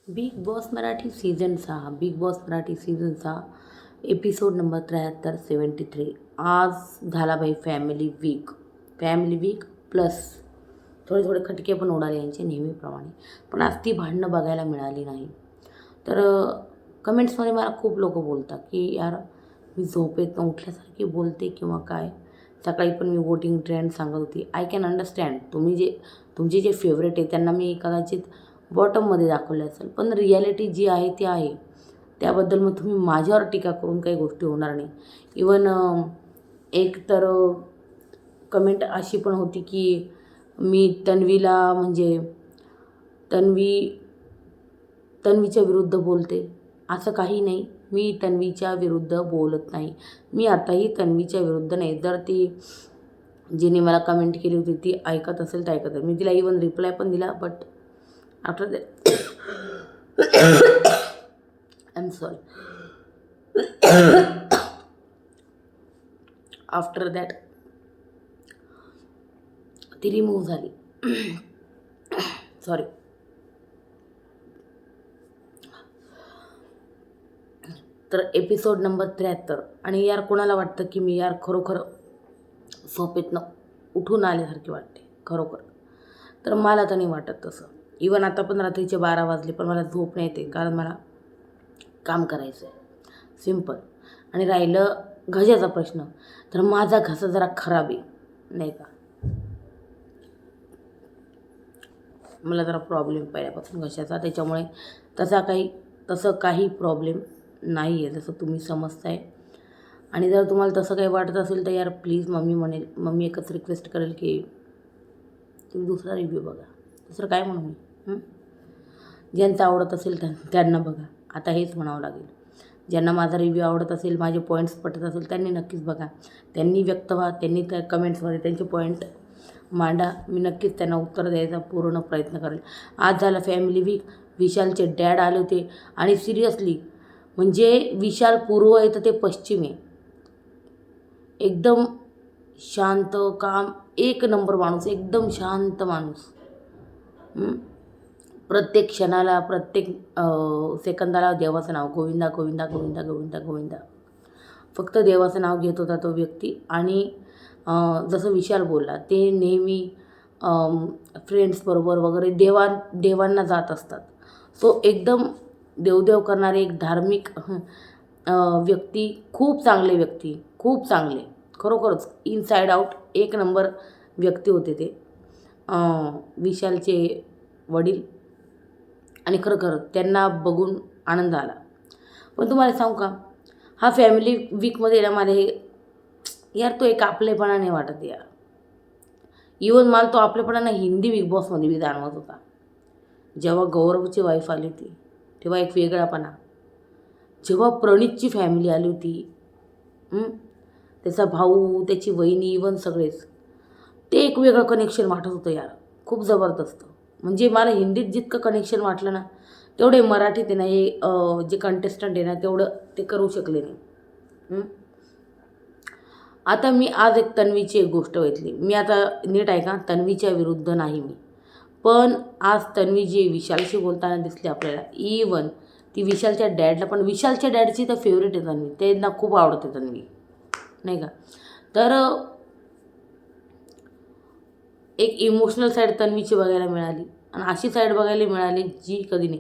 Big boss Marathi season 6 big boss Marathi season 6 episode number 73-73 आज झाला बाई फॅमिली वीक प्लस थोडे थोडे खटके पण उडाले यांचे नेहमीप्रमाणे. पण आज ती भांडणं बघायला मिळाली नाही. तर कमेंट्समध्ये मला खूप लोक बोलतात की यार मी झोपेत उठल्यासारखी बोलते किंवा काय. सकाळी पण मी वोटिंग ट्रेंड सांगत होती. आय कॅन अंडरस्टँड तुमचे जे फेवरेट आहे त्यांना मी कदाचित बॉटममध्ये दाखवले असेल, पण रिॲलिटी जी आहे ती आहे. त्याबद्दल मग तुम्ही माझ्यावर टीका करून काही गोष्टी होणार नाही. इवन एक तर कमेंट अशी पण होती की मी तन्वीला म्हणजे तन्वीच्या विरुद्ध बोलते. असं काही नाही, मी तन्वीच्या विरुद्ध बोलत नाही. मी आताही तन्वीच्या विरुद्ध नाही. जर ती जिने मला कमेंट केली होती ती ऐकत असेल तर ऐकत. मी तिला इवन रिप्लाय पण दिला, but after that I am sorry. After that ती रिमूव्ह झाली. सॉरी. तर एपिसोड नंबर 73. आणि यार कोणाला वाटतं की मी यार खरोखर झोपेतनं उठून आल्यासारखी वाटते खरोखर, तर मला तर नाही वाटत तसं. इवन आता पण रात्रीचे 12 वाजले पण मला झोप नाही येते, कारण मला काम करायचं आहे, सिम्पल. आणि राहिलं घशाचा प्रश्न, तर माझा घसा जरा खराब आहे नाही का. मला जरा प्रॉब्लेम पहिल्यापासून घशाचा, त्याच्यामुळे तसं काही प्रॉब्लेम नाही आहे जसं तुम्ही समजताय. आणि जर तुम्हाला तसं काही वाटत असेल तर यार प्लीज मम्मी एकच रिक्वेस्ट करेल की तुम्ही दुसरा रिव्ह्यू बघा. दुसरं काय म्हणू मी. ज्यांचं आवडत असेल त्यांना बघा. आता हेच म्हणावं लागेल. ज्यांना माझा रिव्ह्यू आवडत असेल, माझे पॉईंट्स पटत असेल त्यांनी नक्कीच बघा. त्यांनी व्यक्त व्हा, त्यांनी त्या कमेंट्समध्ये त्यांचे पॉईंट मांडा. मी नक्कीच त्यांना उत्तर द्यायचा पूर्ण प्रयत्न करेल. आज झालं फॅमिली वीक. विशालचे डॅड आले होते आणि सिरियसली म्हणजे विशाल पूर्व आहे तर ते पश्चिम आहे. एकदम शांत, काम, एक नंबर माणूस, एकदम शांत माणूस. प्रत्येक क्षणाला, प्रत्येक सेकंदाला देवाचं नाव, गोविंदा गोविंदा गोविंदा गोविंदा गोविंदा, फक्त देवाचं नाव घेत होता तो व्यक्ती. आणि जसं विशाल बोलला ते नेहमी फ्रेंड्सबरोबर वगैरे देवांना जात असतात. सो एकदम देवदेव करणारे एक धार्मिक व्यक्ती, खूप चांगले व्यक्ती, खूप चांगले, खरोखरच इनसाईड आउट एक नंबर व्यक्ती होते ते विशालचे वडील. आणि खरं त्यांना बघून आनंद आला. पण तुम्हाला सांगू का, हा फॅमिली वीकमध्ये ना मला यार तो एक आपलेपणा नाही वाटत यार. इवन मला तो आपलेपणा ना हिंदी बिग बॉसमध्ये बी जाणवत होता. जेव्हा गौरवची वाईफ आली होती तेव्हा एक वेगळापणा. जेव्हा प्रणीतची फॅमिली आली होती, त्याचा भाऊ, त्याची वहिनी, इवन सगळेच, ते एक वेगळं कनेक्शन वाटत होतं यार, खूप जबरदस्त. म्हणजे मला हिंदीत जितकं कनेक्शन वाटलं ना तेवढे मराठीत आहे ना हे जे कंटेस्टंट आहे ना तेवढं ते करू शकले नाही. आता मी आज एक तन्वीची एक गोष्ट वाचली. मी आता नीट ऐका, तन्वीच्या विरुद्ध नाही मी, पण आज तन्वी जी विशालशी बोलताना दिसली आपल्याला. इवन ती विशालच्या डॅडला पण, विशालच्या डॅडची तर फेवरेट आहे तन्वी, त्यांना खूप आवडते तन्वी नाही का. तर एक इमोशनल साईड तन्वीची बघायला मिळाली आणि अशी साईड बघायला मिळाली जी कधी नाही.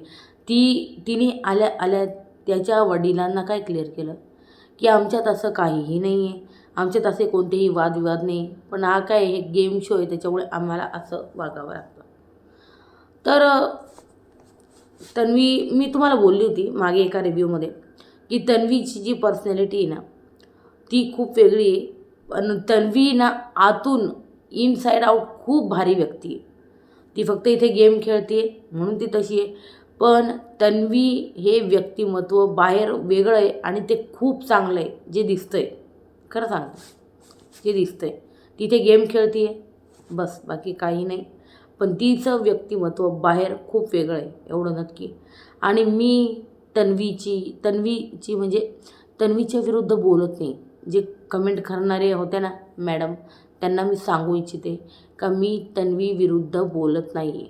तिने आल्या त्याच्या वडिलांना काय क्लिअर केलं की आमच्यात असं काहीही नाही आहे, आमच्यात असे कोणतेही वादविवाद नाही, पण हा काय हे गेम शो आहे त्याच्यामुळे आम्हाला असं वागावं लागतं. तर तन्वी, मी तुम्हाला बोलली होती मागे एका रिव्ह्यूमध्ये की तन्वीची जी पर्सनॅलिटी आहे ना ती खूप वेगळी आहे. पण तन्वी ना आतून इनसाईड आउट खूप भारी व्यक्ती आहे. ती फक्त इथे गेम खेळते म्हणून ती तशी आहे, पण तन्वी हे व्यक्तिमत्व बाहेर वेगळं आहे आणि ते खूप चांगलं आहे. जे दिसतंय, खरं सांगते, जे दिसतंय तिथे गेम खेळते आहे बस, बाकी काही नाही. पण तिचं व्यक्तिमत्व बाहेर खूप वेगळं आहे एवढं नक्की. आणि मी तन्वीची म्हणजे तन्वीच्या विरुद्ध बोलत नाही. जे कमेंट करणारे होते ना मॅडम, त्यांना मी सांगू इच्छिते का मी तन्वी विरुद्ध बोलत नाही आहे.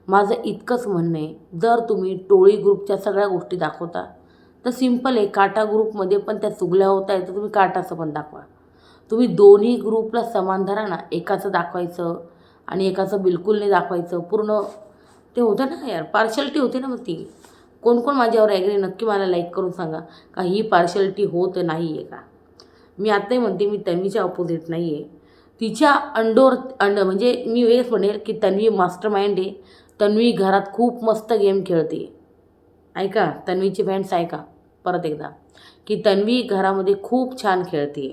माझं इतकंच म्हणणं आहे, जर तुम्ही टोळी ग्रुपच्या सगळ्या गोष्टी दाखवता तर सिम्पल आहे, काटा ग्रुपमध्ये पण त्या चुगल्या होत आहे तर तुम्ही काटाचं पण दाखवा. तुम्ही दोन्ही ग्रुपला समान धरा ना. एकाचं दाखवायचं आणि एकाचं बिलकुल नाही दाखवायचं. पूर्ण ते होतं ना यार, पार्शॅलिटी होते ना मग ती. कोण कोण माझ्यावर ॲग्री नक्की मला लाईक करून सांगा का ही पार्शॅलिटी होत नाही आहे का. मी आत्ताही म्हणते मी तन्वीच्या अपोजिट नाही आहे. तिच्या म्हणजे मी हेच म्हणेल की तन्वी मास्टर माइंड आहे. तन्वी घरात खूप मस्त गेम खेळते. ऐका तन्वीचे फॅन्स, ऐका परत एकदा की तन्वी घरामध्ये खूप छान खेळते.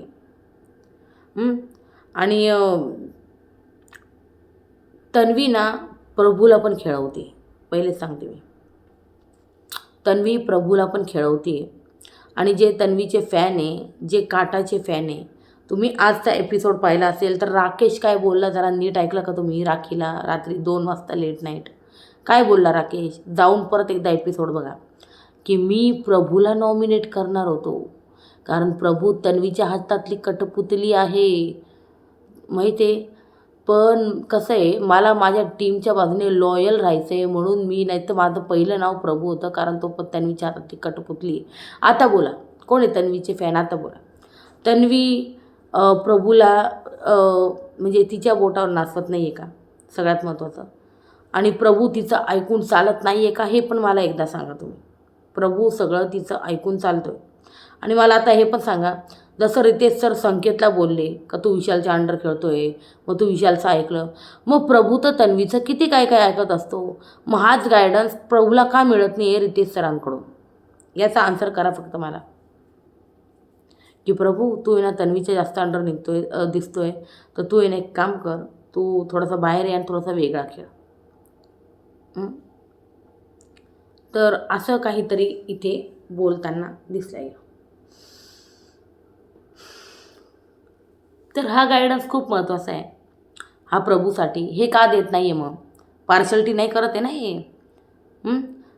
आणि तन्वी ना प्रभूला पण खेळवते. पहिलेच सांगते मी, तन्वी प्रभूला पण खेळवते. आणि जे तन्वीचे फॅन आहे, जे काटाचे फॅन आहे, तुम्ही आजचा एपिसोड पाहिला असेल तर राकेश काय बोलला जरा नीट ऐकलं का तुम्ही. राखीला रात्री 2 वाजता लेट नाईट काय बोलला राकेश, जाऊन परत एकदा एपिसोड बघा. की मी प्रभूला नॉमिनेट करणार होतो कारण प्रभू तन्वीच्या हातातली कठपुतली आहे, माहीत आहे. पण कसं आहे, मला माझ्या टीमच्या बाजूने लॉयल राहायचं आहे म्हणून मी, नाही तर माझं पहिलं नाव प्रभू होतं कारण तो पण तन्वीच्या हातातली कठपुतली. आता बोला कोण आहे तन्वीचे फॅन, आता बोला. तन्वी प्रभूला म्हणजे तिच्या बोटावर नाचवत नाही आहे का, सगळ्यात महत्त्वाचं. आणि प्रभू तिचं ऐकून चालत नाही आहे का, हे पण मला एकदा सांगा तुम्ही. प्रभू सगळं तिचं ऐकून चालतो आहे. आणि मला आता हे पण सांगा, जसं रितेश सर संकेतला बोलले का तू विशालच्या अंडर खेळतो आहे, मग तू विशालचं ऐकलं, मग प्रभू तर तन्वीचं किती काय काय ऐकत असतो. मग हाच गायडन्स प्रभूला का मिळत नाही आहे रितेश सरांकडून, याचा आन्सर करा फक्त मला. की प्रभू तू ना तन्वीच्या जास्त अंडर दिसतोय तर तू ना एक काम कर, तू थोडासा बाहेर ये आणि थोडासा वेगळा खेळ. तर असं काहीतरी इथे बोलताना दिसलं आहे. तर हा गायडन्स खूप महत्त्वाचा आहे हा प्रभूसाठी. हे का देत नाही आहे मग, पार्शॅलिटी नाही करत आहे ना हे,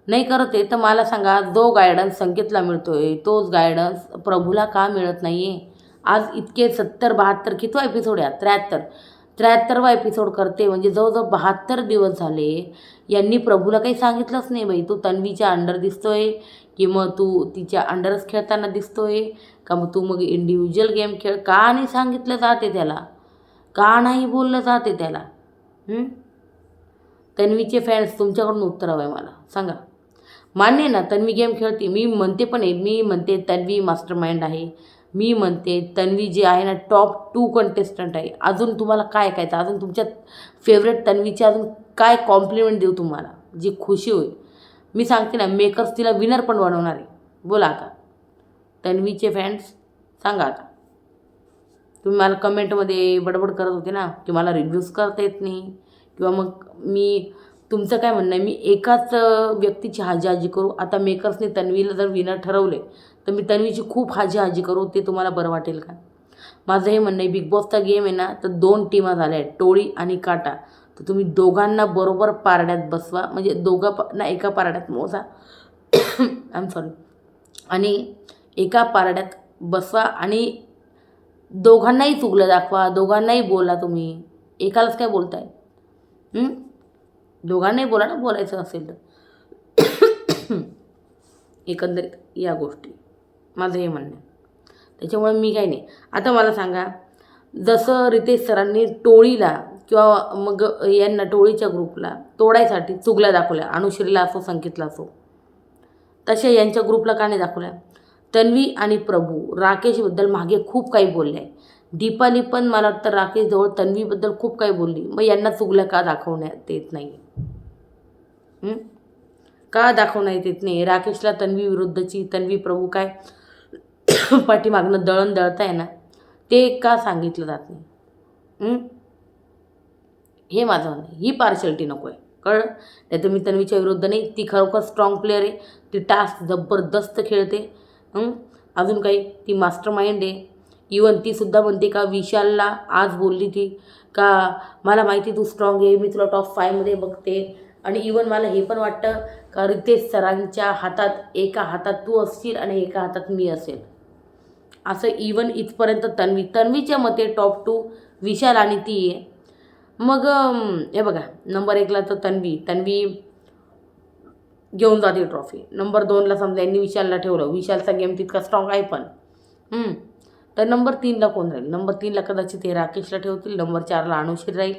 नाही करत आहे तर मला सांगा, जो गायडन्स संकेतला मिळतो आहे तोच गायडन्स प्रभूला का मिळत नाही आहे. आज इतके 70-72 कितवा एपिसोड आहे, 73वा एपिसोड करते म्हणजे जवळजवळ 72 दिवस झाले यांनी प्रभूला काही सांगितलंच नाही बाई, तू तन्वीच्या अंडर दिसतोय की मग तू तिच्या अंडरच खेळताना दिसतोय का, मग तू मग इंडिव्हिज्युअल गेम खेळ, का नाही सांगितलं जाते त्याला, का नाही बोललं जाते त्याला. तन्वीचे फॅन्स तुमच्याकडून उत्तर हवं आहे मला, सांगा. मान्य ना तन्वी गेम खेळते, मी म्हणते पण आहे, मी म्हणते तन्वी मास्टर माइंड आहे, मी म्हणते तन्वी जी आहे ना टॉप 2 कंटेस्टंट आहे. अजून तुम्हाला काय ऐकायचं, अजून तुमच्या फेवरेट तन्वीचे अजून काय कॉम्प्लिमेंट देऊ तुम्हाला जी खुशी होईल. मी सांगते ना मेकर्स तिला विनर पण बनवणार आहे. बोला आता तन्वीचे फॅन्स, सांगा आता. तुम्ही मला कमेंटमध्ये बडबड करत होते ना की मला रिव्ह्यूज करता येत नाही किंवा मग मी, तुमचं काय म्हणणं आहे मी एकाच व्यक्तीची हाजी करू. आता मेकर्सने तन्वीला जर विनर ठरवले तर मी तन्वीची खूप हाजी करू, ते तुम्हाला बरं वाटेल का. माझं हे म्हणणं आहे, बिग बॉसचा गेम आहे ना तर 2 टीमा झाल्या आहेत, टोळी आणि काटा. तर तुम्ही दोघांना बरोबर पारड्यात बसवा, म्हणजे दोघं ना एका पारड्यात मोजा आय एम सॉरी, आणि एका पारड्यात बसवा आणि दोघांनाही चुगलं दाखवा, दोघांनाही बोला. तुम्ही एकालाच काय बोलताय, दोघांनाही बोला ना बोलायचं असेल तर. एकंदरीत या गोष्टी माझं हे म्हणणं आहे. त्याच्यामुळे मी काही नाही. आता मला सांगा, जसं रितेश सरांनी टोळीला किंवा मग यांना टोळीच्या ग्रुपला तोडायसाठी चुगल्या दाखवल्या, अनुश्रीला असो संकेतला असो, तशा यांच्या ग्रुपला का नाही दाखवल्या. तन्वी आणि प्रभू राकेशबद्दल मागे खूप काही बोलले आहे. दीपाली पण मला वाटतं राकेशजवळ तन्वीबद्दल खूप काही बोलली, मग यांना चुगल्या का दाखवण्यात येत नाही, का दाखवण्यात येत नाही. राकेशला तन्वी विरुद्धची, तन्वी प्रभू काय पाठीमागनं दळण दळताय ना ते का सांगितलं जात नाही. हे माझं म्हणणं आहे. ही पार्शॅलिटी नको आहे, कळलं. नाही तर मी तन्वीच्या विरुद्ध नाही, ती खरोखर स्ट्रॉंग प्लेअर आहे, ती टास्क जबरदस्त खेळते. अजून काही, ती मास्टर माइंड आहे. इवन तीसुद्धा म्हणते का विशालला आज बोलली ती का मला माहिती तू स्ट्रॉंग आहे, मी तुला टॉप 5मध्ये बघते. आणि इवन मला हे पण वाटतं का रितेश सरांच्या हातात एका हातात तू असशील आणि एका हातात मी असेल, असं इवन इथपर्यंत तन्वीच्या मते टॉप 2 विशाल आणि ती आहे. मग हे बघा, नंबर 1ला तर तन्वी घेऊन जाते ट्रॉफी. नंबर 2ला समजा यांनी विशालला ठेवलं, विशालचा गेम तितका स्ट्रॉंग आहे पण. तर नंबर 3ला कोण राहील? नंबर 3ला कदाचित हे राकेशला ठेवतील, नंबर 4ला अनुश्री राहील.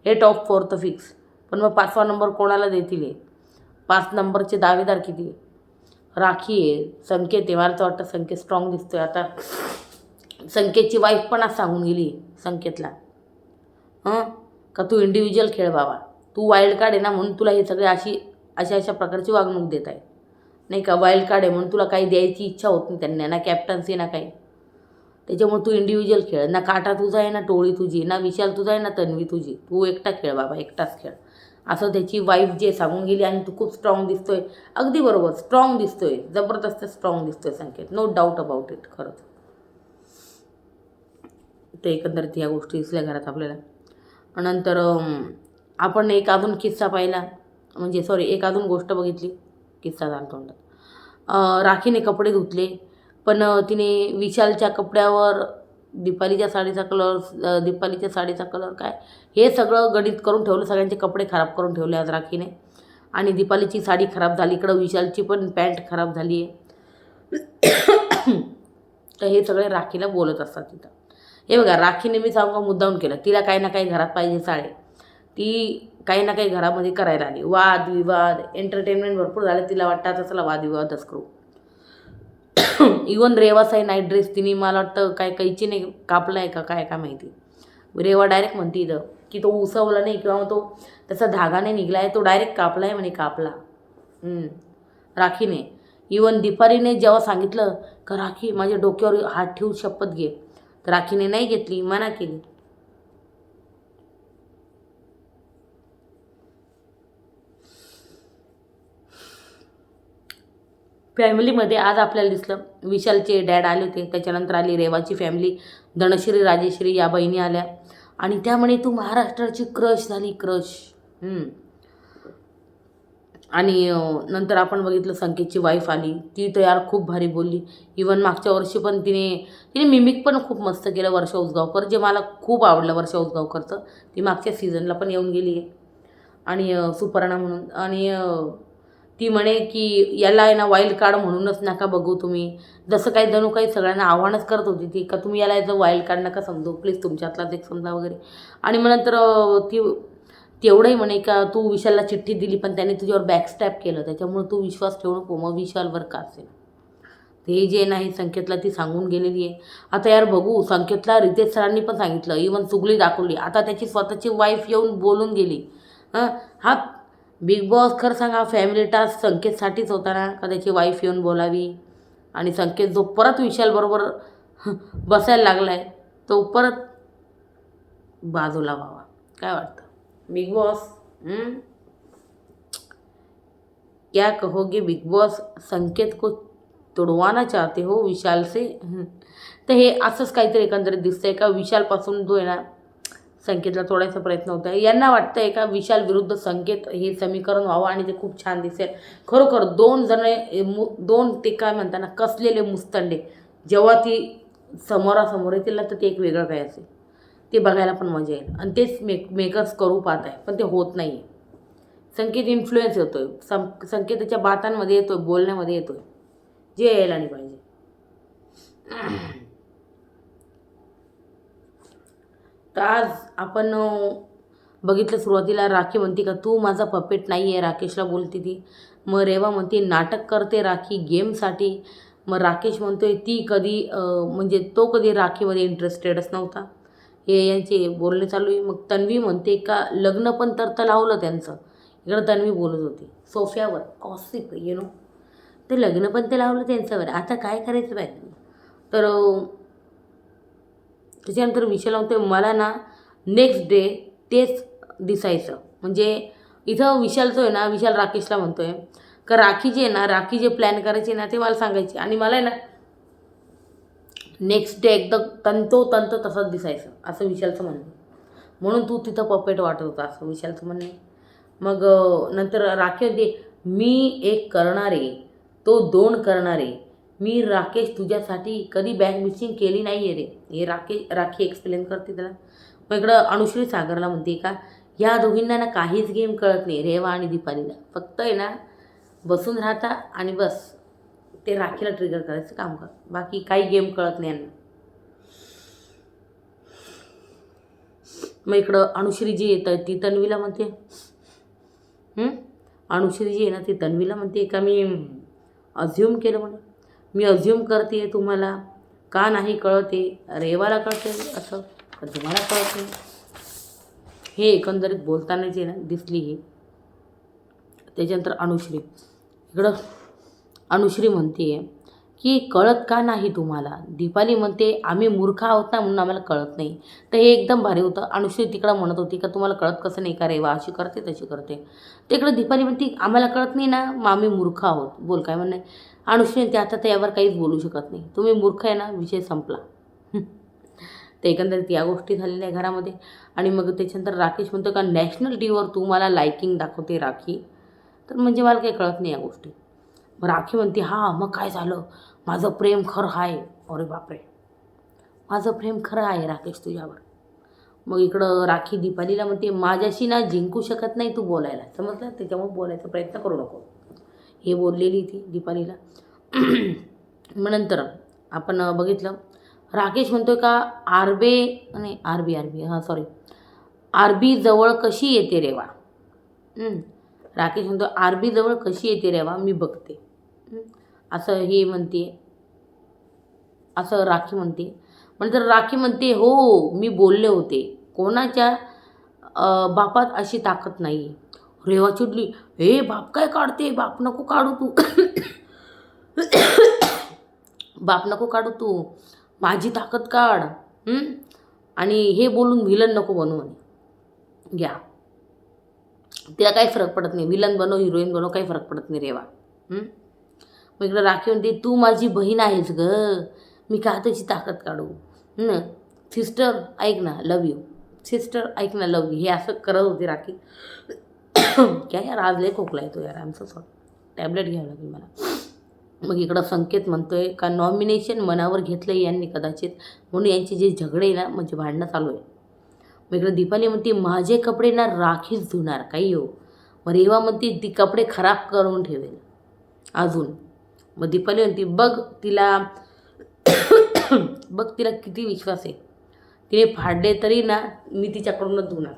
हे टॉप 4 तर फिक्स. पण मग 5वा नंबर कोणाला देतील हे? 5 नंबरचे दावेदार किती? राखी आहे, संकेत आहे. मला तर वाटतं संकेत स्ट्रॉंग दिसतोय आता. संकेतची वाईफ पण आज सांगून गेली संकेतला, का तू इंडिव्हिज्युअल खेळ बाबा, तू वाईल्ड कार्ड आहे ना, म्हणून तुला हे सगळे अशा प्रकारची वागणूक देत आहे, नाही का. वाईल्ड कार्ड आहे म्हणून तुला काही द्यायची इच्छा होत नाही त्यांना, ना कॅप्टन्सी ना काही. त्याच्यामुळे तू इंडिव्हिज्युअल खेळ. ना काटा तुझा आहे, ना टोळी तुझी, ना विशाल तुझा आहे, ना तन्वी तुझी. तू एकटा खेळ बाबा, एकटाच खेळ, असं त्याची वाईफ जे सांगून गेली. आणि तू खूप स्ट्रॉंग दिसतोय. अगदी बरोबर, स्ट्रॉंग दिसतोय, जबरदस्त स्ट्रॉंग दिसतोय संकेत, नो डाऊट अबाउट इट. खरंच ते एकंदरीत ह्या गोष्टी दिसल्या घरात आपल्याला. नंतर आपण एक अजून किस्सा पाहिला, म्हणजे सॉरी एक अजून गोष्ट बघितली, किस्सा झाला तोंडात. राखीने कपडे धुतले, पण तिने विशालच्या कपड्यावर दीपालीच्या साडीचा कलर काय हे सगळं गणित करून ठेवलं. सगळ्यांचे कपडे खराब करून ठेवले आज राखीने. आणि दीपालीची साडी खराब झाली, इकडं विशालची पण पॅन्ट खराब झाली आहे. तर हे सगळे राखीला बोलत असतात तिथं. हे बघा, राखीने मी सांगू मुद्दाम केलं, तिला काही ना काही घरात पाहिजे साडे. ती काही ना काही घरामध्ये करायला आली. वादविवाद, एंटरटेनमेंट भरपूर झाले. तिला वाटतं आता चला वादविवादच करू. इवन रेवाचाही नाईट ड्रेस तिने मला वाटतं काय कैचीने कापला आहे का काय माहिती. रेवा डायरेक्ट म्हणते इथं की तो उसवला नाही किंवा तो त्याचा धागा नाही निघला आहे, तो डायरेक्ट कापला आहे म्हणे, कापला राखीने. इवन दीपालीने जेव्हा सांगितलं का राखी माझ्या डोक्यावर हात ठेवून शपथ घे, तर राखीने नाही घेतली, मना केली. फॅमिलीमध्ये आज आपल्याला दिसलं विशालचे डॅड आले होते, त्याच्यानंतर आली रेवाची फॅमिली, धनश्री राजेश्री या बहिणी आल्या. आणि त्यामुळे तू महाराष्ट्राची क्रश झाली, क्रश. आणि नंतर आपण बघितलं संकेतची वाईफ आली, ती तर यार खूप भारी बोलली. इवन मागच्या वर्षी पण तिने मिमिक पण खूप मस्त केलं, वर्षा उसगावकर, जे मला खूप आवडलं वर्षा उसगावकरचं. ती मागच्या सीझनला पण येऊन गेली आहे. आणि सुपर्णा म्हणून. आणि ती म्हणे की याला आहे ना वाईल्ड कार्ड म्हणूनच नका बघू तुम्ही. जसं काही जणू काही सगळ्यांना आव्हानच करत होती ती, का तुम्ही याला याचं वाईल्ड कार्ड नका समजू, प्लीज तुमच्यातलाच एक समजा वगैरे. आणि मग नंतर ती तेवढंही म्हणे का तू विशालला चिठ्ठी दिली पण त्याने तुझ्यावर बॅकस्टॅप केलं, त्याच्यामुळे तू विश्वास ठेवू नको, मग विशालवर का असेल. ते जे नाही संकेतला ती सांगून गेलेली आहे. आता यार बघू, संकेतला रितेश सरांनी पण सांगितलं, इवन चुगली दाखवली. आता त्याची स्वतःची वाईफ येऊन बोलून गेली. हा बिग बॉस खरं सांगा फॅमिली टास्क संकेतसाठीच होता ना, का त्याची वाईफ येऊन बोलावी. आणि संकेत जो परत विशालबरोबर बसायला लागला आहे तो परत बाजूला व्हावा. काय वाटतं बिग बॉस? क्या कहोगे बिग बॉस? संकेत को तुडवाना चाहते हो विशाल से? तर हे असंच काहीतरी एकंदरीत दिसतंय का विशालपासून जो आहे ना संकेतला तोडायचा प्रयत्न होत आहे. यांना वाटतं आहे का विशाल विरुद्ध संकेत हे समीकरण व्हावं आणि ते खूप छान दिसेल. खरोखर दोन ते काय म्हणताना कसलेले मुस्तंडे जेव्हा ती समोरासमोर येतील ना, तर ते एक वेगळं काय असेल, ते बघायला पण मजा येईल. आणि तेच मेकर्स करू पाहत आहे, पण ते होत नाही आहे. संकेत इन्फ्लुएन्स होतोय, संकेताच्या बातांमध्ये येतोय, बोलण्यामध्ये येतोय, जे यायला नाही पाहिजे. तर आज आपण बघितलं सुरुवातीला राखी म्हणते का तू माझा पपेट नाही आहे, राकेशला बोलते ती. मग रेवा म्हणते नाटक करते राखी गेमसाठी. मग राकेश म्हणतोय ती कधी म्हणजे तो कधी राखीमध्ये इंटरेस्टेडच नव्हता. हे यांचे बोलणे चालू आहे. मग तन्वी म्हणते का लग्न पण तर लावलं त्यांचं. इकडं तन्वी बोलत होती सोफ्यावर, कॉसिप ते लग्न पण ते लावलं त्यांच्यावर, आता काय करायचं पाहिजे. तर त्याच्यानंतर विशाल म्हणतोय मला ना नेक्स्ट डे तेच दिसायचं. म्हणजे इथं विशाल जो आहे ना, विशाल राकेशला म्हणतोय का राखी जी आहे ना, राखी जे प्लॅन करायची ना ते मला सांगायची आणि मला आहे ना नेक्स्ट डे एकदम तंतोतंत तसंच दिसायचं, असं विशालचं म्हणणं. म्हणून तू तिथं पपेट वाटत होता, असं विशालचं म्हणणं. मग नंतर राखी होते मी एक करणारे, तो 2 करणारे. मी राकेश तुझ्यासाठी कधी बॅग मिसिंग केली नाही आहे रे. हे राखी एक्सप्लेन करते त्याला. मग इकडं अनुश्री सागरला म्हणते का या दोघींना ना काहीच गेम कळत नाही, रेवा आणि दीपालीला. फक्त आहे ना बसून राहता आणि बस ते राखीला ट्रिगर करायचं काम कर, बाकी काही गेम कळत नाही यांना. मग इकडं अनुश्री जी येतं ती तन्वीला म्हणते, अनुश्री जी आहे ना ती तन्वीला म्हणते का मी अज्युम केलं म्हणून, मी अज्युम करते तुम्हाला का नाही कळते, रेवाला कळते असं पण तुम्हाला कळत नाही. हे एकंदरीत बोलताना जे ना दिसली ही. त्याच्यानंतर इकडं अनुश्री म्हणते की कळत का नाही तुम्हाला, दीपाली म्हणते आम्ही मूर्ख आहोत ना म्हणून आम्हाला कळत नाही. तर हे एकदम भारी होतं. अनुश्री तिकडं म्हणत होती का तुम्हाला कळत कसं नाही का, रेवा अशी करते तशी करते. तिकडं दीपाली म्हणते आम्हाला कळत नाही ना मग आम्ही मूर्ख आहोत. बोल काय म्हणणं आहे. अनुश्री म्हणते आता त्यावर काहीच बोलू शकत नाही, तुम्ही मूर्ख आहे ना, विषय संपला. तर एकंदरीत या गोष्टी झालेल्या आहे घरामध्ये. आणि मग त्याच्यानंतर राकेश म्हणतो का नॅशनल टीव्हीवर तू मला लायकिंग दाखवते राखी, तर म्हणजे मला काही कळत नाही या गोष्टी. मग राखी म्हणते हां मग काय झालं, माझं प्रेम खरं आहे. अरे बापरे, माझं प्रेम खरं आहे राकेश तुझ्यावर. मग इकडं राखी दीपालीला म्हणते माझ्याशी ना जिंकू शकत नाही तू बोलायला, समजलं, त्याच्यामुळे बोलायचा प्रयत्न करू नको, हे बोललेली ती दीपालीला. मग नंतर आपण बघितलं राकेश म्हणतोय का आरबी जवळ कशी येते रेवा. राकेश म्हणतो आरबी जवळ कशी येते रेवा मी बघते. असं हे म्हणते, असं राखी म्हणते. नंतर राखी म्हणते हो मी बोलले होते, कोणाच्या बापात अशी ताकद नाही. रेवा चिडली, हे बाप काय काढते, बाप नको काढू तू. बाप नको काढू तू, माझी ताकद काढ. आणि हे बोलून व्हिलन नको बनवू म्हणे. घ्या, तिला काही फरक पडत नाही, विलन बनव हिरोईन बनव काही फरक पडत नाही रेवा. मग इकडं राखी म्हणते तू माझी बहीण आहेस ग, मी का त्याची ताकद काढू. सिस्टर ऐक ना लव यू, सिस्टर ऐक ना लव यू, हे असं करत होती राखी. क्या यार आज लय खोकला येतो यार, आमचं सॉरी, टॅबलेट घ्यावं लागेल मला. मग इकडं संकेत म्हणतोय का नॉमिनेशन मनावर घेतलं यांनी कदाचित, म्हणून यांचे जे झगडे ना म्हणजे भांडणं चालू आहे. मग इकडं दीपाली म्हणते माझे कपडे ना राखीच धुणार काही हो. मग रेवा म्हणते ती कपडे खराब करून ठेवेल अजून. मग दीपाली म्हणते बघ तिला किती विश्वास आहे, तिने फाडले तरी ना मी तिच्याकडूनच धुणार.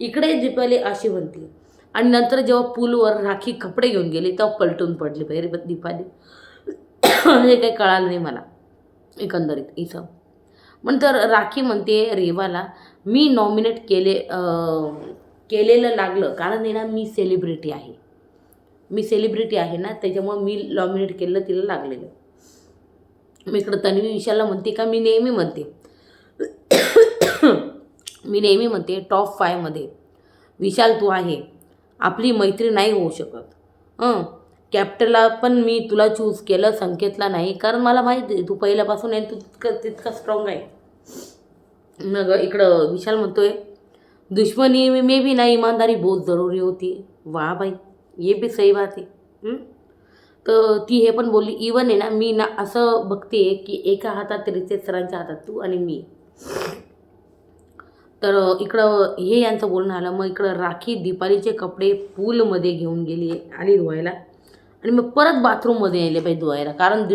इकडे दीपाली अशी म्हणते. आणि नंतर जेव्हा पूलवर राखी कपडे घेऊन गेली तेव्हा पलटून पडली पाहिजे दीपाली. हे काही कळालं नाही मला एकंदरीत इथं. नंतर राखी म्हणते रेवाला मी नॉमिनेट केलेलं लागलं कारण आहे ना मी सेलिब्रिटी आहे ना, त्याच्यामुळं मी नॉमिनेट केलेलं तिला लागलेलं. मी इकडं तन्वी विशालला म्हणते का मी नेहमी म्हणते टॉप 5 मध्ये विशाल तू आहे, आपली मैत्री नाही होऊ शकत. कॅप्टनला पण मी तुला चूज केलं, संकेतला नाही, कारण मला माहिती आहे तू पहिल्यापासून आहे, तू तितका स्ट्रॉंग आहे. मग इकडं विशाल म्हणतोय दुश्मनी में भी ना ईमानदारी बहुत ज़रूरी होती. वाह भाई, ये भी सही बात आहे. तर ती हे पण बोलली इवन आहे ना मी ना असं बघते की एका हातात रितेश सरांच्या हातात तू आणि मी. तर इकडं हे यांचं बोलणं आलं. मग इकडं राखी दीपालीचे कपडे पूलमध्ये घेऊन गेली आली धुवायला आणि मग परत बाथरूममध्ये नेले पाहिजे धुवायला, कारण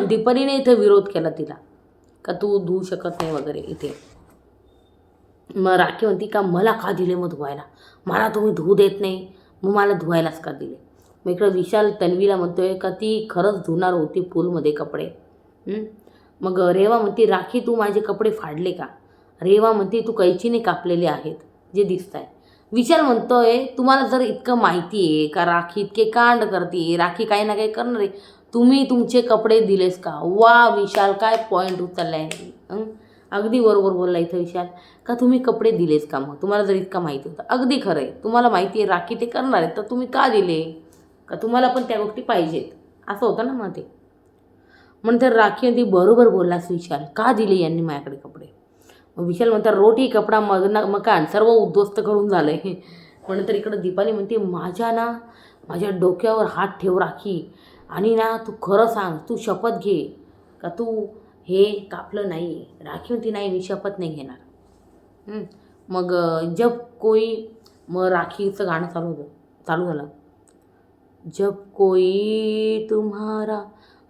दीपालीने इथं विरोध केला तिला का तू धुवू शकत नाही वगैरे इथे. मग राखी म्हणते का मला का दिले मग धुवायला, मला तुम्ही धुवू देत नाही मग मला धुवायलाच का दिले. मग इकडं विशाल तन्वीला म्हणतोय का ती खरंच धुणार होती पूलमध्ये कपडे. मग रेवा म्हणते राखी तू माझे कपडे फाडले का. रेवा म्हणते तू कैचीने कापलेले आहेत जे दिसत आहे. विशाल म्हणतोय तुम्हाला जर इतकं माहिती आहे का राखी इतके कांड करते, राखी काही ना काही करणार आहे, तुम्ही तुमचे कपडे दिलेस का. वा विशाल काय पॉईंट उचलला आहे. अगदी बरोबर बोलला इथं विशाल का तुम्ही कपडे दिलेस का. मग तुम्हाला जर इतकं माहिती होतं, अगदी खरं आहे, तुम्हाला माहिती आहे राखी ते करणार आहे तर तुम्ही का दिले, का तुम्हाला पण त्या गोष्टी पाहिजेत असं होतं ना मग ते. म्हणतात राखी म्हणते बरोबर बोललास विशाल, का दिले यांनी माझ्याकडे कपडे. मग विशाल म्हणतात रोटी कपडा मकान सर्व उद्ध्वस्त करून झालं आहे. म्हणून तर इकडं दीपाली म्हणते माझ्या डोक्यावर हात ठेव राखी आणि ना तू खरं सांग, तू शपथ घे का तू हे कापलं नाही. राखी म्हणते नाही मी शपथ नाही घेणार. मग जब कोई, मग राखीचं गाणं चालू झालं. जब कोई तुम्हारा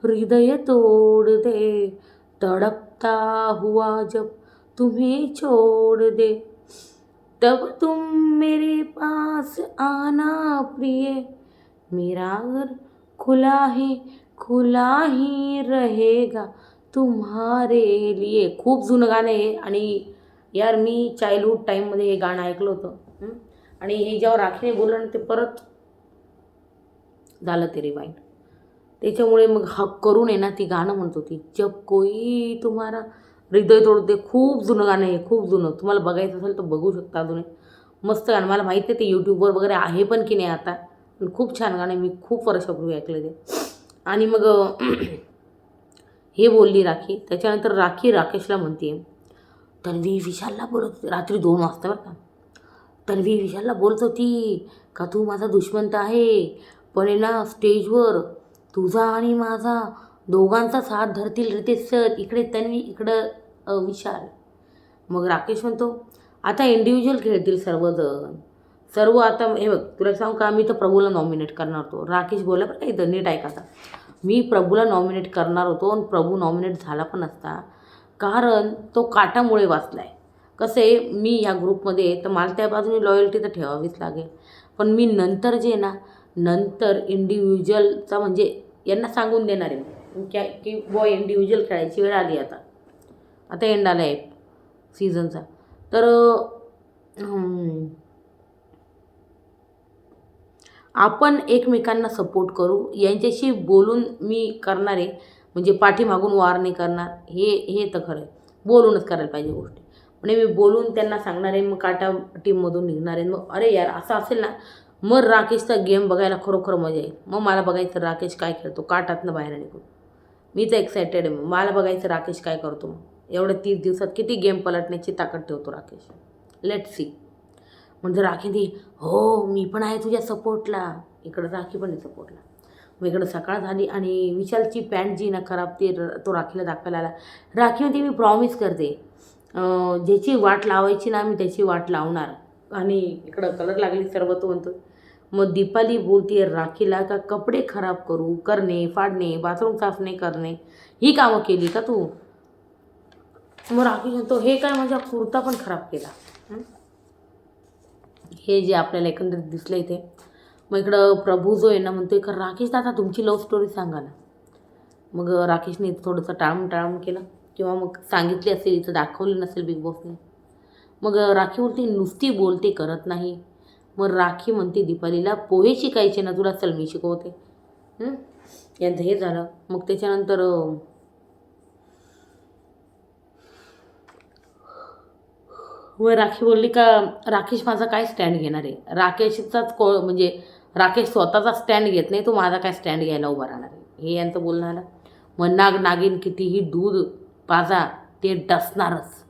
हृदय तोड़ दे, तड़पता हुआ जब तुम्हें छोड़ दे, तब तुम मेरे पास आना प्रिय, मेरा घर खुला ही रहेगा तुम्हारे लिए. खूप जुनं गाणं आहे आणि यार मी चाइल्डहूड टाईममध्ये हे गाणं ऐकलं होतं. आणि हे जेव्हा राखीने बोललं ना ते परत झालं ते रिवाइंड. त्याच्यामुळे मग हक करून आहे ना ती गाणं म्हणत होती, जब कोई तुम्हारा हृदय तोडते. खूप जुनं गाणं आहे, खूप जुनं. तुम्हाला बघायचं असेल तर बघू शकता. अजून मस्त गाणं. मला माहिती आहे ते यूट्यूबवर वगैरे आहे पण की नाही आता, पण खूप छान गाणं आहे. मी खूप वर्षापूर्वी ऐकलं ते. आणि मग हे बोलली राखी. त्याच्यानंतर राखी राकेशला म्हणते, तन्वी विशालला बोलत होती रात्री 2 वाजता बरं का. तन्वी विशालला बोलत होती का तू माझा दुश्मन तर आहे, पण आहे ना स्टेजवर तुझा आणि माझा दोघांचा साथ धरतील रे ते सर. इकडे तन्वी, इकडं विशाल. मग राकेश म्हणतो, आता इंडिव्हिज्युअल खेळतील सर्वजण. सर्व आता हे बघ तुला सांगू का, मी तर प्रभूला नॉमिनेट करणार होतो. राकेश बोलला बरं का, इथं नीट ऐका आता. मी प्रभूला नॉमिनेट करणार होतो आणि प्रभू नॉमिनेट झाला पण असता, कारण तो काटामुळे वाचला आहे. कसं आहे, मी ह्या ग्रुपमध्ये तर मला त्या बाजूने लॉयल्टी तर ठेवावीच लागेल. पण मी नंतर जे ना, नंतर इंडिव्हिज्युअलचा म्हणजे यांना सांगून देणार आहे की बॉय इंडिव्हिज्युअल खेळायची वेळ आली आता एंड आला आहे सीझनचा. तर आपण एकमेकांना सपोर्ट करू. यांच्याशी बोलून मी करणार आहे, म्हणजे पाठीमागून वार नाही करणार. हे तर खरं आहे, बोलूनच करायला पाहिजे गोष्टी. म्हणजे मी बोलून त्यांना सांगणार आहे. मग काटा टीममधून निघणार आहे. मग अरे यार असं असेल ना, मग राकेशचा गेम बघायला खरोखर मजा येईल. मग मला बघायचं राकेश काय खेळतो काटातनं बाहेर निघून. मी तर एक्सायटेड आहे. मला बघायचं राकेश काय करतो. मग एवढ्या 30 दिवसात किती गेम पलटण्याची ताकद ठेवतो राकेश. Let's see. म्हणजे राखी ती, हो मी पण आहे तुझ्या सपोर्टला. इकडं राखी पण आहे सपोर्टला. मग इकडं सकाळ झाली आणि विशालची पॅन्ट जी ना खराब ती तो राखीला दाखवायला आला. राखी म्हणते, मी प्रॉमिस करते ज्याची वाट लावायची ना मी त्याची वाट लावणार. आणि इकडं कलर लागली सर्व तो म्हणतो. मग दीपाली बोलते राखीला का कपडे खराब करणे, फाडणे, बाथरूम साफ नाही करणे ही कामं केली का तू. मग राखी म्हणतो, हे काय माझा कुर्ता पण खराब केला. हे जे आपल्याला एकंदरीत दिसलं इथे. मग इकडं प्रभू जो आहे ना म्हणतो का राकेश दादा तुमची लव्ह स्टोरी सांगा ना. मग राकेशने थोडंसं टाळून केलं, किंवा मग सांगितली असेल, इथं दाखवली नसेल बिग बॉसने. मग राखी बोलते नुसती बोलते करत नाही. मग राखी म्हणते दीपालीला, पोहे शिकायचे ना तुला, चल मी शिकवते. यांचं हे झालं. मग त्याच्यानंतर मग राखी बोलली का राकेश माझा काय स्टँड घेणार आहे. राकेशचाच म्हणजे राकेश स्वतःचा स्टँड घेत नाही, तो माझा काय स्टँड घ्यायला उभा राहणार आहे. हे यांचं बोलणं आलं. मग नागिन कितीही दूध पाजा ते डसणारच.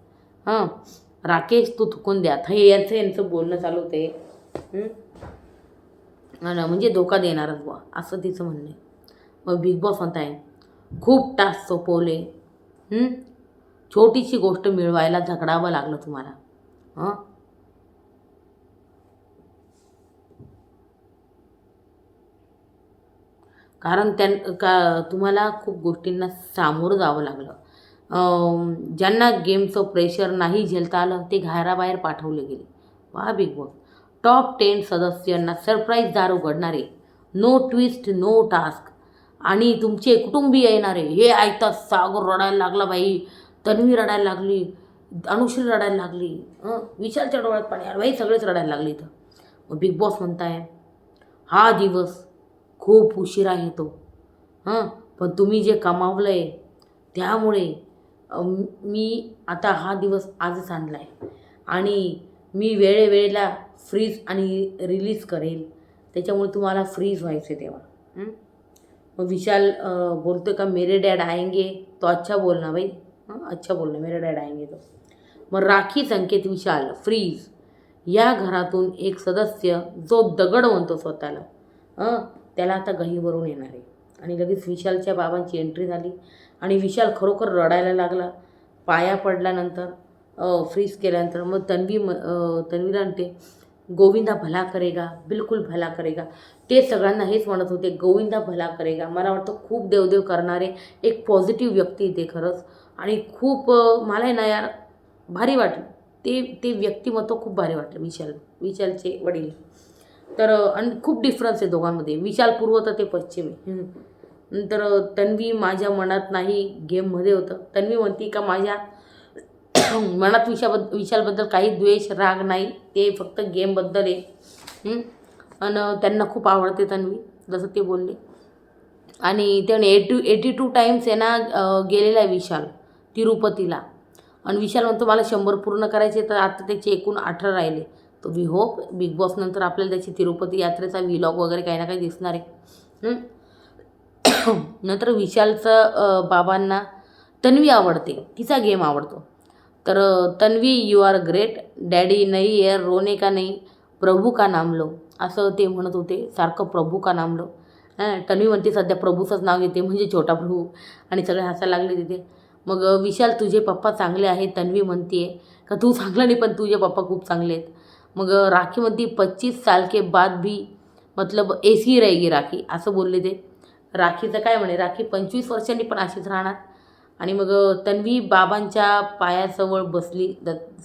राकेश तू थुकून द्या. हे यांचं बोलणं चालू होते. म्हणजे धोका देणारच बुवा असं तिचं म्हणणं आहे. मग बिग बॉस म्हणताय, खूप टास्क सोपवले. छोटीशी गोष्ट मिळवायला झगडावं लागलं तुम्हाला. कारण तुम्हाला खूप गोष्टींना सामोरं जावं लागलं. ज्यांना गेमचं प्रेशर नाही झेलता आलं ते घराबाहेर पाठवले गेले. वा बिग बॉस. टॉप 10 सदस्यांना सरप्राईज दार उघडणारे, नो ट्विस्ट नो टास्क, आणि तुमचे कुटुंबीय येणारे. हे ऐकतात सागर रडायला लागला बाई, तन्वी रडायला लागली, अनुश्री रडायला लागली, विशालच्या डोळ्यात पाणी आलं बाई, सगळेच रडायला लागले इथं. मग बिग बॉस म्हणताय, हा दिवस खूप उशिरा येतो. पण तुम्ही जे कमावलं आहे त्यामुळे मी आता हा दिवस आजच आणला आहे. आणि मी वेळेवेळेला फ्रीज आणि रिलीज करेल, त्याच्यामुळे तुम्हाला फ्रीज व्हायचं आहे तेव्हा. मग विशाल बोलतो का मेरे डॅड आएंगे, तो अच्छा बोलना भाई, अच्छा बोलना, मेरे डॅड आएंगे तो. मग राखी संकेत विशाल फ्रीज. या घरातून एक सदस्य जो दगड म्हणतो स्वतःला, त्याला आता गहीवरून येणार आहे. आणि लगेच विशालच्या बाबांची एंट्री झाली आणि विशाल खरोखर रडायला लागला. पाया पडल्यानंतर फ्रीज केल्यानंतर मग तन्वीला म्हणते गोविंदा भला करेगा, बिलकुल भला करेगा. ते सगळ्यांना हेच म्हणत होते, गोविंदा भला करेगा. मला वाटतं खूप देवदेव करणारे एक पॉझिटिव्ह व्यक्ती ते खरंच. आणि खूप मला आहे ना यार भारी वाटलं. ते ते व्यक्तिमत्व खूप भारी वाटलं विशालचे वडील. तर आणि खूप डिफरन्स आहे दोघांमध्ये. विशाल पूर्व तर ते पश्चिम आहे. नंतर तन्वी माझ्या मनात नाही गेममध्ये होतं. तन्वी म्हणती का माझ्या मनात विशालबद्दल काही द्वेष राग नाही, ते फक्त गेमबद्दल आहे. आणि त्यांना खूप आवडते तन्वी, जसं ते बोलले. आणि त्याने 82 टाईम्स आहे ना गेलेला आहे विशाल तिरुपतीला. आणि विशाल म्हणतो मला 100 पूर्ण करायचे, तर आता त्याचे एकूण 18 राहिले. तर वी होप बिग बॉस नंतर आपल्याला त्याची तिरुपती यात्रेचा व्लॉग वगैरे काही ना काही दिसणार आहे. नंतर विशालचं बाबांना तन्वी आवडते, तिचा गेम आवडतो. तर Tanvi you are great daddy, नाही यार रोने का नाही, प्रभू का नाम लो, असं ते म्हणत होते सारखं, प्रभू का नाम लो. तन्वी म्हणते सध्या प्रभूचंच नाव घेते म्हणजे छोटा प्रभू. आणि सगळे हसायला लागले तिथे. मग विशाल तुझे पप्पा चांगले आहेत, तन्वी म्हणते का तू चांगला नाही पण तुझे पप्पा खूप चांगले आहेत. मग राखी म्हणते 25 साल के बाद भी मतलब ऐसी रहेगी राखी, असं बोलले ते. राखीचं काय म्हणे, राखी 25 वर्षांनी पण अशीच राहणार. आणि मग तन्वी बाबांच्या पायाजवळ बसली,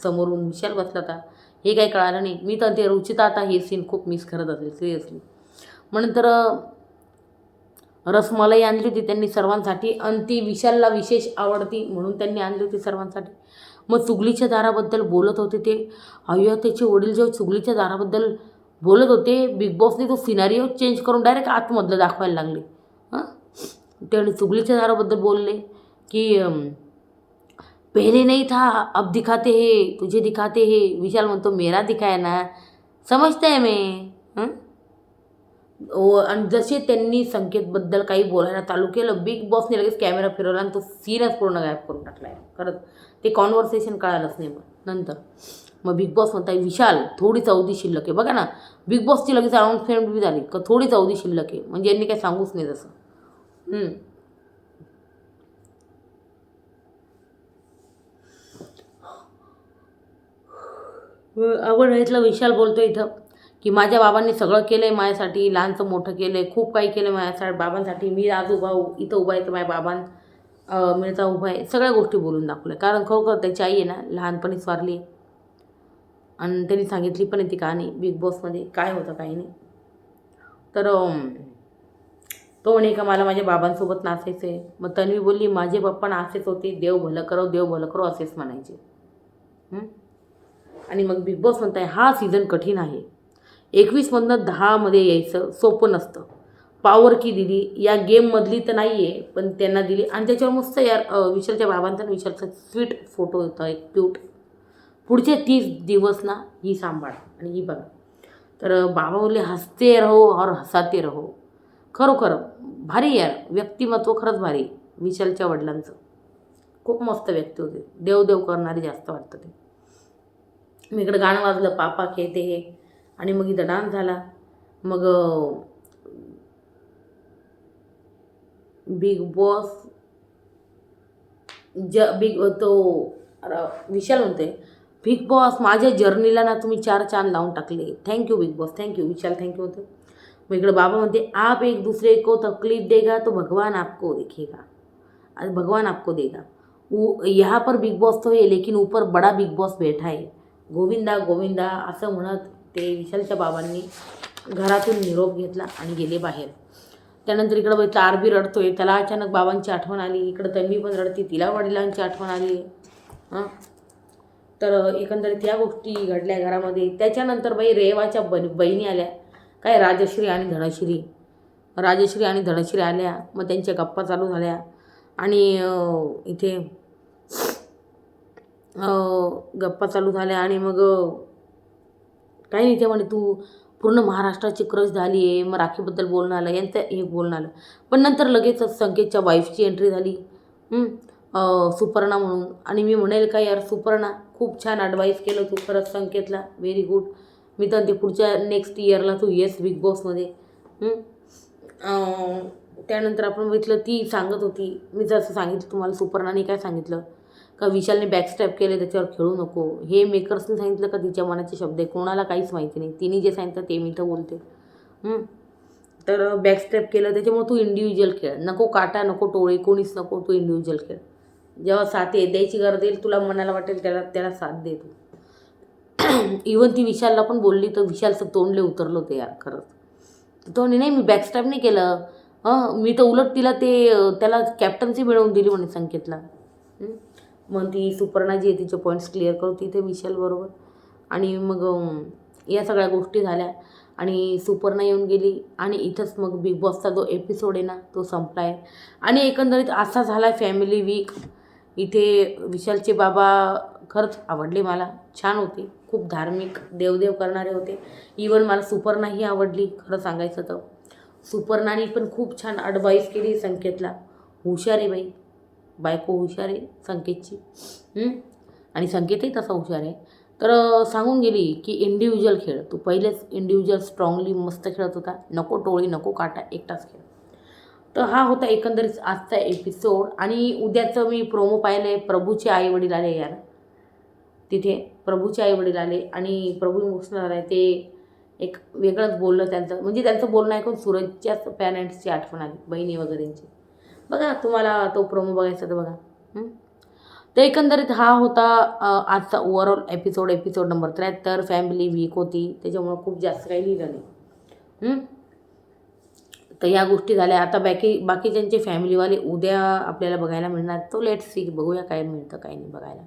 समोरून विशाल बसला होता. हे काही कळालं नाही. मी तर ते रुचिता आता हे सीन खूप मिस करत असेल सिरियसली. मग नंतर रसमलाई आणली होती त्यांनी सर्वांसाठी, आणि ती विशालला विशेष आवडती म्हणून त्यांनी आणली होती सर्वांसाठी. मग चुगलीच्या दाराबद्दल बोलत होते ते. अय्या त्याचे वडील जेव्हा चुगलीच्या दाराबद्दल बोलत होते, बिग बॉसने तो सिनारिओ चेंज करून डायरेक्ट आतमधलं दाखवायला लागले. हां, त्याने चुगलीच्या दाराबद्दल बोलले की पहले नहीं था अब दिखाते हे, तुझे दिखाते हे. विशाल म्हणतो मेरा दिखाय ना, समजते आहे मी. आणि जसे त्यांनी संकेतबद्दल काही बोलायला चालू केलं, बिग बॉसने लगेच कॅमेरा फिरवला आणि तो सीनच पूर्ण गायब करून टाकला आहे. खरंच ते कॉन्व्हर्सेशन कळालंच नाही. मग बिग बॉस म्हणताय विशाल थोडी चौदी शिल्लक आहे. बघा ना, बिग बॉसची लगेच अनाऊन्समेंट बी झाली का थोडी चौदी शिल्लक आहे, म्हणजे यांनी काही सांगूच नाही तसं. आपण इथलं विशाल बोलतो इथं की माझ्या बाबांनी सगळं केलं आहे माझ्यासाठी, लहानचं मोठं केलं आहे, खूप काही केलं माझ्यासाठी बाबांसाठी. मी आज इथं उभा आहे तर माझ्या मिळता उभा आहे. सगळ्या गोष्टी बोलून दाखवल्या. कारण खरोखर त्याची आई आहे ना लहानपणीच वारली आहे. आणि त्यांनी सांगितली पण ती कहाणी बिग बॉसमध्ये काय होतं काही नाही. तर तो म्हणे का मला माझ्या बाबांसोबत नाचायचं आहे. मग तन्वी बोलली माझे पप्पा असेच होते, देव भलं करो देव भलं करो असेच म्हणायचे. आणि मग बिग बॉस म्हणताय हा सीझन कठीण आहे. 21मधनं 10मध्ये यायचं सोपं नसतं. पॉवर की दिली या गेममधली तर नाही आहे, पण त्यांना दिली. आणि त्याच्यावर मस्त यार विशालच्या बाबांचा आणि विशालचा स्वीट फोटो होता एक क्यूट. पुढचे 30 दिवस ना ही सांभाळ आणि ही बघा. तर बाबा बोलले हसते रहो और हसाते रहो. खरोखर भारी यार व्यक्तिमत्व, खरंच भारी विशालच्या वडिलांचं. खूप मस्त व्यक्ती होते, देवदेव करणारे जास्त वाटतं ते. मी इकडं गाणं वाजलं पापा खेळते हे, आणि मग इथं डान्स झाला. मग बिग बॉस विशाल म्हणते बिग बॉस माझ्या जर्नीला ना तुम्ही 4 चांद लावून टाकले. Thank you Bigg Boss, thank you. Vishal thank you होते. मग इकडं बाबा म्हणते आप एक दूसरे को तकलीफ देगा तो भगवान आपको देखेगा, भगवान आपको देगा. यहाँ पर बिग बॉस तो है लेकिन ऊपर बड़ा बिग बॉस बैठा है, गोविंदा गोविंदा असं म्हणत ते विशालच्या बाबांनी घरातून निरोप घेतला आणि गेले बाहेर. त्यानंतर इकडं बघितलं आरबी रडतोय, त्याला अचानक बाबांची आठवण आली. इकडं तन्वी पण रडती, तिला वडिलांची आठवण आली. तर एकंदरीत या गोष्टी घडल्या घरामध्ये. त्याच्यानंतर बाई रेवाच्या बहिणी आल्या काय, राजश्री आणि धनश्री आल्या. मग त्यांच्या गप्पा चालू झाल्या. आणि इथे गप्पा चालू झाल्या. आणि मग काही नाही, ते म्हणे तू पूर्ण महाराष्ट्राची क्रश झाली आहे. मग राखीबद्दल बोलणं आलं, यांचं हे बोलणं आलं. पण नंतर लगेचच संकेतच्या वाईफची एंट्री झाली, सुपर्णा म्हणून. आणि मी म्हणेल का यार सुपर्णा खूप छान ॲडवाईस केलं तू खरंच संकेतला, व्हेरी गुड. मी तर ते पुढच्या नेक्स्ट इयरला तू येस बिग बॉसमध्ये. त्यानंतर आपण बघितलं ती सांगत होती, मी जसं सांगितलं तुम्हाला सुपर्णाने काय सांगितलं का विशालने बॅकस्टॅप केले त्याच्यावर खेळू नको. हे मेकर्सने सांगितलं का तिच्या मनाचे शब्द आहे, कोणाला काहीच माहिती नाही. तिने जे सांगितलं ते मी तर बोलते. तर बॅकस्टॅप केलं त्याच्यामुळे तू इंडिव्हिज्युअल खेळ, नको काटा नको टोळी कोणीच नको, तू इंडिव्हिज्युअल खेळ. जेव्हा साथ द्यायची गरज येईल तुला मनाला वाटेल त्याला साथ दे तू. इवन ती विशालला पण बोलली तर विशालचं तोंडले उतरलं होतं यार खरंच. तो नाही मी बॅकस्टॅप नाही केलं, मी तर उलट तिला त्याला कॅप्टन्सी मिळवून दिली म्हणे संकेतला. मग ती सुपर्णा जी आहे तिचे पॉईंट्स क्लिअर करते इथे विशालबरोबर. आणि मग या सगळ्या गोष्टी झाल्या आणि सुपर्णा येऊन गेली आणि इथंच मग बिग बॉसचा जो एपिसोड आहे ना तो संपला आहे. आणि एकंदरीत असा झाला आहे फॅमिली वीक. इथे विशालचे बाबा खरंच आवडले मला, छान होते, खूप धार्मिक देवदेव करणारे होते. इवन मला सुपर्णाही आवडली खरं सांगायचं तर. सुपर्णाने पण खूप छान ॲडवाईस केली संकेतला. हुशार आहे बाई, बायको हुशार आहे संकेतची. आणि संकेतही तसा हुशार आहे. तर सांगून गेली की इंडिव्हिज्युअल खेळ, तू पहिलेच इंडिव्हिज्युअल स्ट्रॉंगली मस्त खेळत होता, नको टोळी नको काटा, एकटाच खेळ. तर हा होता एकंदरीत आजचा एपिसोड. आणि उद्याचं मी प्रोमो पाहिलं आहे, प्रभूचे आईवडील आले यार तिथे. प्रभूचे आईवडील आले आणि प्रभू इमोशनल आहे. ते एक वेगळंच बोललं त्यांचं, म्हणजे त्यांचं बोलणं ऐकून सूरजच्याच पॅरेंट्सची आठवण आली, बहिणी वगैरेंची. बघा तुम्हाला तो प्रोमो बघायचा तर बघा. तर एकंदरीत हा होता आजचा overall episode number 73. Family week होती त्याच्यामुळं खूप जास्त काही लिहिलं नाही. तर या गोष्टी झाल्या. आता बाकीच्यांचे फॅमिलीवाले उद्या आपल्याला बघायला मिळणार, तो लेट्स सी, बघूया काय मिळतं काय नाही बघायला.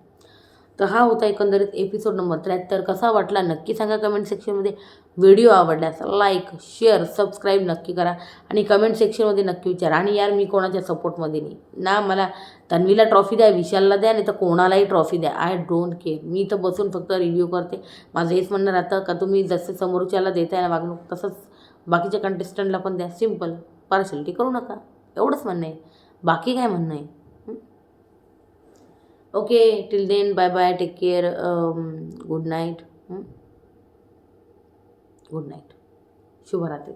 तर हा होता एकंदरीत एपिसोड नंबर 73. कसा वाटला नक्की सांगा कमेंट सेक्शनमध्ये. व्हिडिओ आवडल्यास लाईक शेअर सबस्क्राईब नक्की करा आणि कमेंट सेक्शनमध्ये नक्की विचारा. आणि यार मी कोणाच्या सपोर्टमध्ये नाही ना, मला तन्वीला ट्रॉफी द्या, विशालला द्या, नाही तर कोणालाही ट्रॉफी द्या, आय डोंट केअर. मी तर बसून फक्त रिव्ह्यू करते. माझं हेच म्हणणं राहतं का तुम्ही जसे समोरच्याला देताय ना वागणूक तसंच बाकीच्या कंटेस्टंटला पण द्या. सिम्पल, पार्शलिटी करू नका, एवढंच म्हणणं आहे, बाकी काय म्हणणं आहे. Okay, till then bye bye, take care, good night, शुभरात्री.